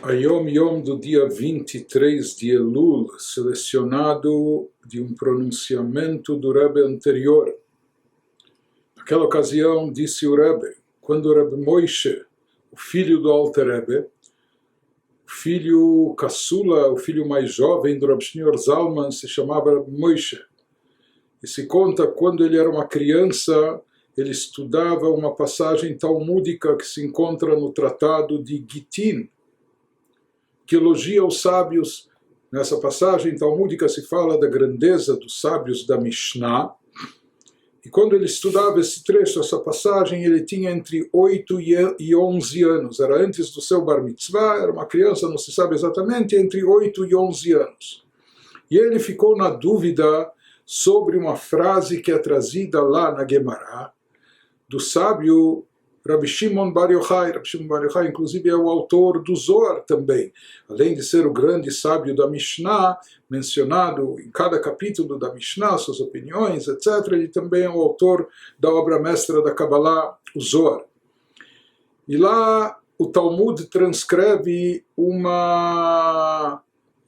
A Yom Yom do dia 23 de Elul, selecionado de um pronunciamento do Rebbe anterior. Naquela ocasião, disse o Rebbe, quando o Rebbe Moshe, o filho do Alter Rebbe, o filho caçula, o filho mais jovem do Rabbi Shneur Zalman, se chamava Rebbe Moshe. E se conta, quando ele era uma criança, ele estudava uma passagem talmúdica que se encontra no tratado de Gitin, que elogia os sábios. Nessa passagem talmúdica se fala da grandeza dos sábios da Mishnah. E quando ele estudava esse trecho, essa passagem, ele tinha entre 8 e 11 anos. Era antes do seu bar mitzvah, era uma criança, não se sabe exatamente, entre 8 e 11 anos. E ele ficou na dúvida sobre uma frase que é trazida lá na Gemara, do sábio Rabbi Shimon Bar Yochai. Rabbi Shimon Bar Yochai, inclusive, é o autor do Zohar também. Além de ser o grande sábio da Mishnah, mencionado em cada capítulo da Mishnah, suas opiniões, etc., ele também é o autor da obra mestra da Kabbalah, o Zohar. E lá o Talmud transcreve uma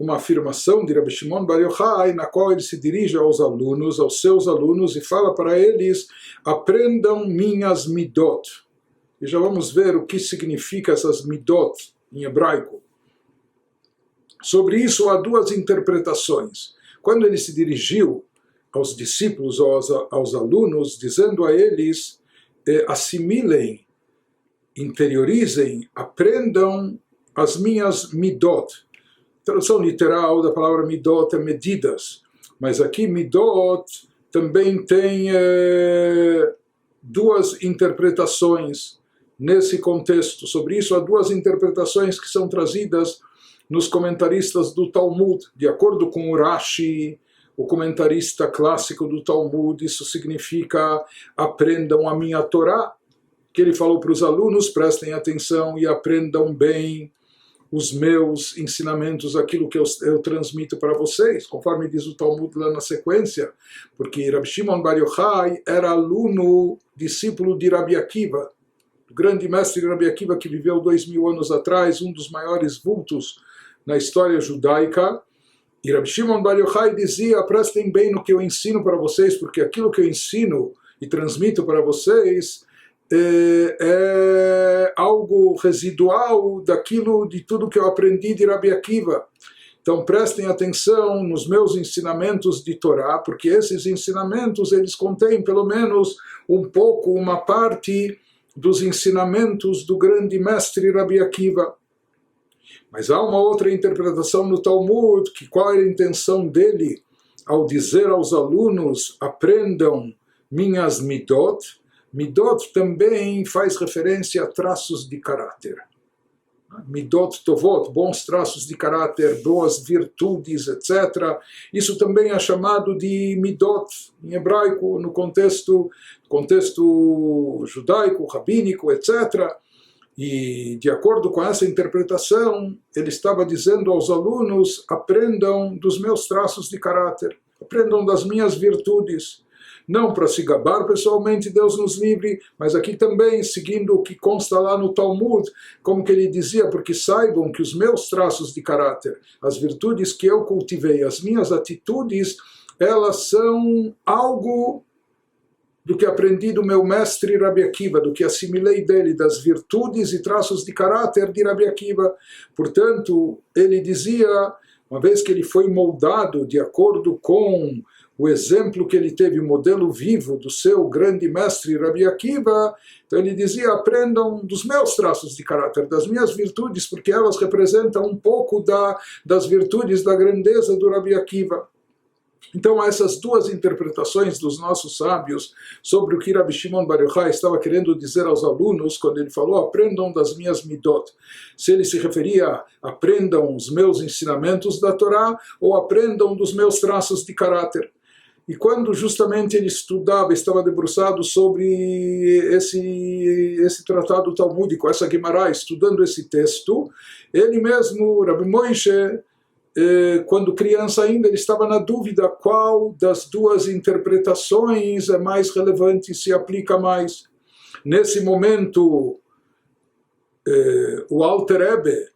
afirmação de Rabbi Shimon Bar Yochai, na qual ele se dirige aos alunos, aos seus alunos, e fala para eles: aprendam minhas midot. E já vamos ver o que significa essas midot em hebraico. Sobre isso há duas interpretações. Quando ele se dirigiu aos discípulos, aos alunos, dizendo a eles: assimilem, interiorizem, aprendam as minhas midot. A tradução literal da palavra midot é medidas, mas aqui midot também tem duas interpretações nesse contexto. Sobre isso há duas interpretações que são trazidas nos comentaristas do Talmud. De acordo com o Rashi, o comentarista clássico do Talmud, isso significa: aprendam a minha Torá, que ele falou para os alunos: prestem atenção e aprendam bem os meus ensinamentos, aquilo que eu transmito para vocês, conforme diz o Talmud lá na sequência, porque Rabbi Shimon Bar Yochai era aluno, discípulo de Rabbi Akiva, o grande mestre Rabbi Akiva, que viveu 2000 anos atrás, um dos maiores vultos na história judaica. E Rabbi Shimon Bar Yochai dizia: prestem bem no que eu ensino para vocês, porque aquilo que eu ensino e transmito para vocês é algo residual de tudo que eu aprendi de Rabbi Akiva. Então prestem atenção nos meus ensinamentos de Torá, porque esses ensinamentos eles contêm pelo menos um pouco, uma parte dos ensinamentos do grande mestre Rabbi Akiva. Mas há uma outra interpretação no Talmud, que qual é a intenção dele ao dizer aos alunos: aprendam minhas midot. Midot também faz referência a traços de caráter. Midot tovot, bons traços de caráter, boas virtudes, etc. Isso também é chamado de midot, em hebraico, no contexto judaico, rabínico, etc. E, de acordo com essa interpretação, ele estava dizendo aos alunos: aprendam dos meus traços de caráter, aprendam das minhas virtudes. Não para se gabar pessoalmente, Deus nos livre, mas aqui também, seguindo o que consta lá no Talmud, como que ele dizia: porque saibam que os meus traços de caráter, as virtudes que eu cultivei, as minhas atitudes, elas são algo do que aprendi do meu mestre Rabbi Akiva, do que assimilei dele, das virtudes e traços de caráter de Rabbi Akiva. Portanto, ele dizia, uma vez que ele foi moldado de acordo com o exemplo que ele teve, o modelo vivo do seu grande mestre Rabbi Akiva, então ele dizia: aprendam dos meus traços de caráter, das minhas virtudes, porque elas representam um pouco das virtudes da grandeza do Rabbi Akiva. Então, essas duas interpretações dos nossos sábios sobre o que Rabbi Shimon Bar Yochai estava querendo dizer aos alunos, quando ele falou: aprendam das minhas midot. Se ele se referia a aprendam os meus ensinamentos da Torá, ou aprendam dos meus traços de caráter. E quando justamente ele estava debruçado sobre esse tratado talmúdico, essa Gemara, estudando esse texto, ele mesmo, Rabbi Moshe, quando criança ainda, ele estava na dúvida qual das duas interpretações é mais relevante, se aplica mais. Nesse momento, o Alter Rebbe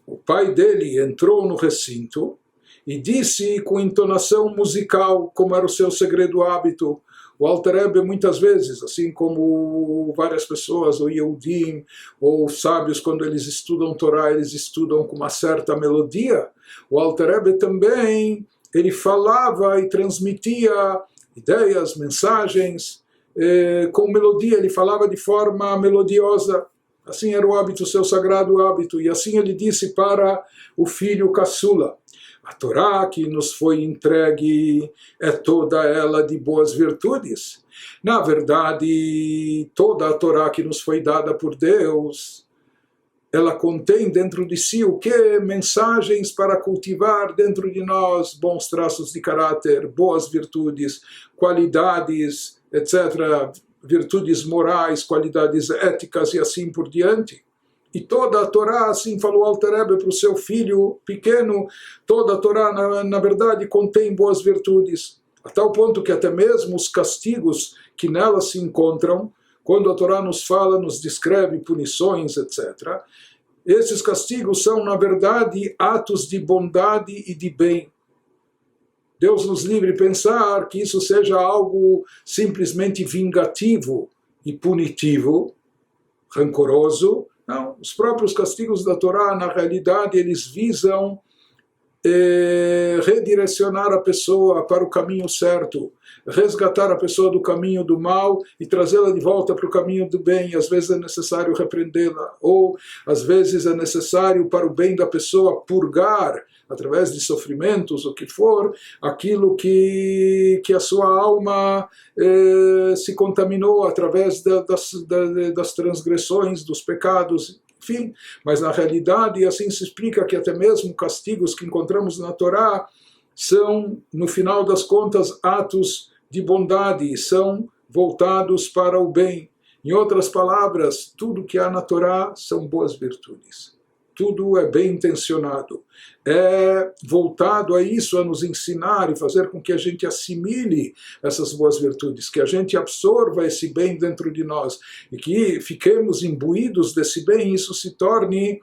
o pai dele entrou no recinto e disse com entonação musical, como era o seu segredo hábito. O Alter Rebbe muitas vezes, assim como várias pessoas, ou Yehudim, ou sábios, quando eles estudam Torá, eles estudam com uma certa melodia. O Alter Rebbe também, ele falava e transmitia ideias, mensagens, com melodia, ele falava de forma melodiosa. Assim era o hábito, seu sagrado hábito. E assim ele disse para o filho caçula: a Torá que nos foi entregue é toda ela de boas virtudes. Na verdade, toda a Torá que nos foi dada por Deus, ela contém dentro de si o que? Mensagens para cultivar dentro de nós bons traços de caráter, boas virtudes, qualidades, etc., virtudes morais, qualidades éticas e assim por diante. E toda a Torá, assim falou Alter Rebbe para o seu filho pequeno, toda a Torá, na verdade, contém boas virtudes. A tal ponto que até mesmo os castigos que nela se encontram, quando a Torá nos fala, nos descreve punições, etc., esses castigos são, na verdade, atos de bondade e de bem. Deus nos livre de pensar que isso seja algo simplesmente vingativo e punitivo, rancoroso. Não, os próprios castigos da Torá, na realidade, eles visam redirecionar a pessoa para o caminho certo, resgatar a pessoa do caminho do mal e trazê-la de volta para o caminho do bem. E às vezes é necessário repreendê-la, ou às vezes é necessário, para o bem da pessoa, purgar, através de sofrimentos, o que for, aquilo que a sua alma se contaminou através das transgressões, dos pecados, enfim. Mas na realidade, assim se explica que até mesmo castigos que encontramos na Torá são, no final das contas, atos de bondade, são voltados para o bem. Em outras palavras, tudo que há na Torá são boas virtudes. Tudo é bem intencionado. É voltado a isso, a nos ensinar e fazer com que a gente assimile essas boas virtudes, que a gente absorva esse bem dentro de nós e que fiquemos imbuídos desse bem, isso se torne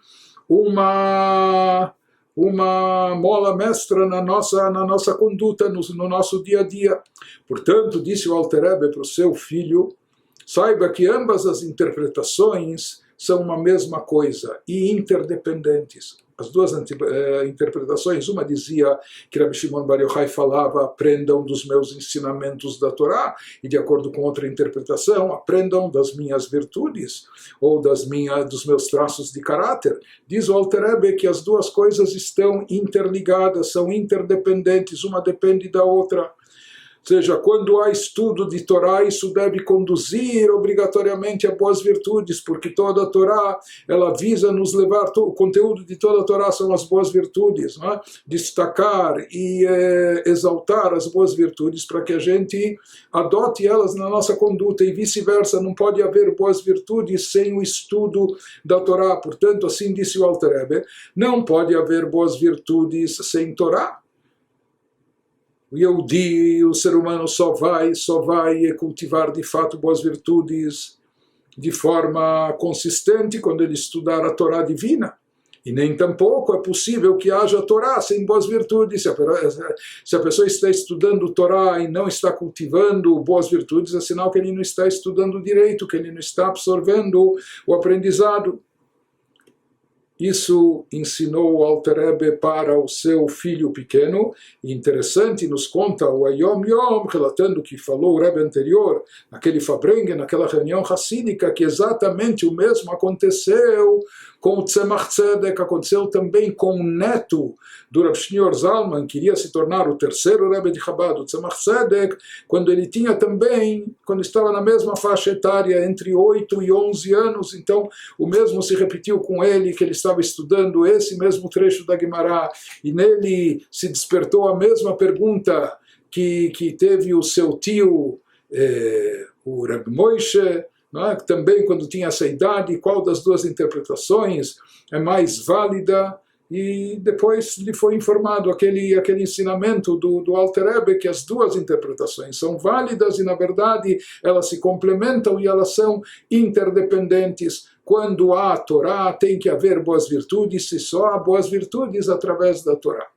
uma mola mestra na nossa conduta, no nosso dia a dia. Portanto, disse o Alter Rebbe para o seu filho: saiba que ambas as interpretações são uma mesma coisa e interdependentes. As duas interpretações, uma dizia que Rabbi Shimon Bar Yochai falava: aprendam dos meus ensinamentos da Torá, e de acordo com outra interpretação, aprendam das minhas virtudes, ou dos meus traços de caráter. Diz o Alter Rebbe que as duas coisas estão interligadas, são interdependentes, uma depende da outra. Ou seja, quando há estudo de Torá, isso deve conduzir obrigatoriamente a boas virtudes, porque toda a Torá, ela visa nos levar, o conteúdo de toda a Torá são as boas virtudes, não é? Destacar e exaltar as boas virtudes para que a gente adote elas na nossa conduta e vice-versa. Não pode haver boas virtudes sem o estudo da Torá. Portanto, assim disse o Alter Rebbe, não pode haver boas virtudes sem Torá. O Yehudi, o ser humano só vai cultivar de fato boas virtudes de forma consistente quando ele estudar a Torá divina. E nem tampouco é possível que haja Torá sem boas virtudes. Se a pessoa está estudando Torá e não está cultivando boas virtudes, é sinal que ele não está estudando direito, que ele não está absorvendo o aprendizado. Isso ensinou o Alter Rebbe para o seu filho pequeno. E interessante, nos conta o Ayom Yom, relatando o que falou o Rebbe anterior, naquele Fabrengen, naquela reunião hassídica, que exatamente o mesmo aconteceu com o Tzemach Tzedek, aconteceu também com o neto do Rav Shneur Zalman, que iria se tornar o terceiro Rebbe de Chabad, o Tzemach Tzedek, quando ele tinha também, quando estava na mesma faixa etária, entre 8 e 11 anos. Então o mesmo se repetiu com ele, que ele estava estudando esse mesmo trecho da Guimará, e nele se despertou a mesma pergunta que teve o seu tio, o Reb Moshe, que também quando tinha essa idade, qual das duas interpretações é mais válida. e depois lhe foi informado aquele ensinamento do Alter Rebbe, que as duas interpretações são válidas e, na verdade, elas se complementam e elas são interdependentes. Quando há a Torá, tem que haver boas virtudes, e só há boas virtudes através da Torá.